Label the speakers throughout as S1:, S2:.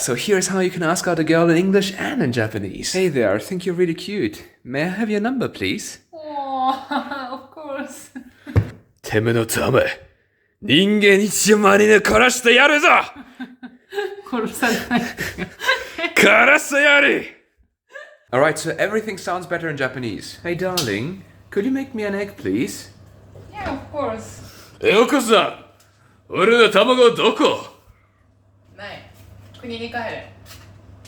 S1: So here's how you can ask out a girl in English and in Japanese. Hey there, I think you're really cute. May I have your number, please?
S2: Oh, of course.
S1: てめのため、人間一万人殺してやるぞ
S2: 殺さない。
S1: 殺してやる Alright, so everything sounds better in Japanese. Hey darling, could you make me an egg, please?
S2: Yeah, of course.
S1: よこさん、俺の卵どこ
S2: ない。国に帰れ。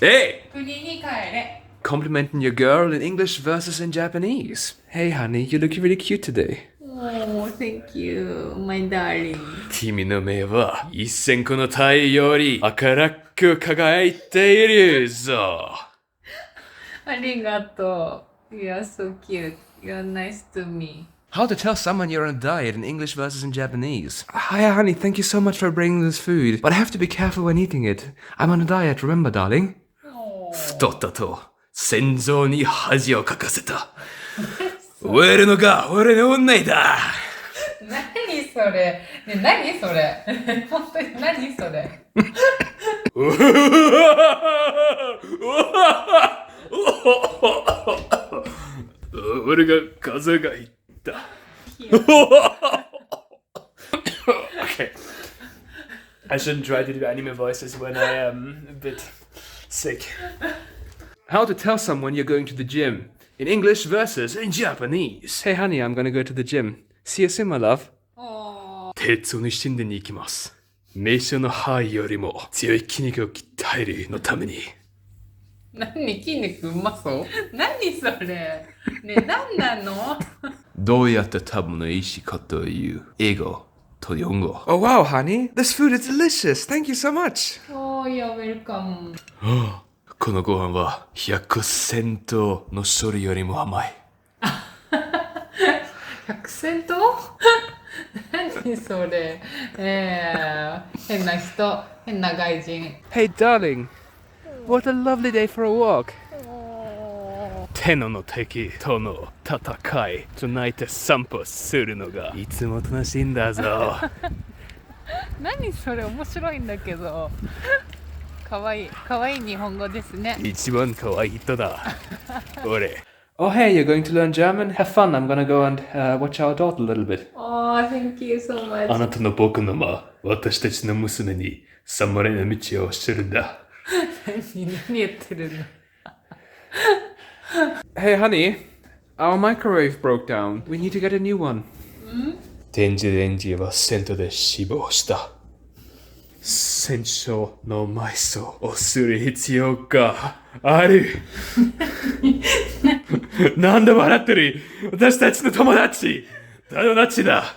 S1: Hey!
S2: 国に帰れ。
S1: Complimenting your girl in English versus in Japanese. Hey honey, you look really cute today.
S2: Oh, thank you, my darling.
S1: 君の目は一千個の太陽より明るく輝いているぞ。
S2: ありがとう。You are so cute. You are nice to me.
S1: How to tell someone you're on a diet in English versus in Japanese. Hi honey, thank you so much for bringing this food. But I have to be careful when eating it. I'm on a diet, remember, darling? 太ったと心臓に恥をかかせた。俺のが俺の運命だ。
S2: 何それ。ね、何それ。本当に何それ。
S1: 俺が風がいった。Okay. I shouldn't try to do anime voices when I am a bit sick. How to tell someone you're going to the gym in English versus in Japanese. Hey honey, I'm gonna go to the gym. See you soon, my love. 鉄を死んでに行きます。名称の肺よりも強い筋肉を鍛えるのために。
S2: 何筋肉うまそう何それね、何なの
S1: どうやって食べのいいしことを言う英語と日本語。Oh wow, honey, this food is delicious. Thank you so much.
S2: Oh, you're welcome.
S1: このご飯は 100% のそれよりも甘い。
S2: 100% 何それ変な人、変な外人。
S1: Hey darling, what a lovely day for a walk. 天の敵との戦いと泣いて散歩するのがいつも楽しいんだぞ。
S2: 何それ面白いんだけど。かわいい日本語ですね。
S1: 一番かわいい人だ。俺。Oh hey, you're going to learn German? Have fun. I'm gonna go and watch our daughter a little bit.
S2: Oh, thank you so much.
S1: あなたの僕の私たちの娘に侍の道を知るんだ。
S2: 何言ってるの
S1: Hey honey, our microwave broke down. We need to get a new one. 電子レンジはセントで死亡した。戦争の埋葬をする必要がある。なんで笑ってる？私たちの友達だ。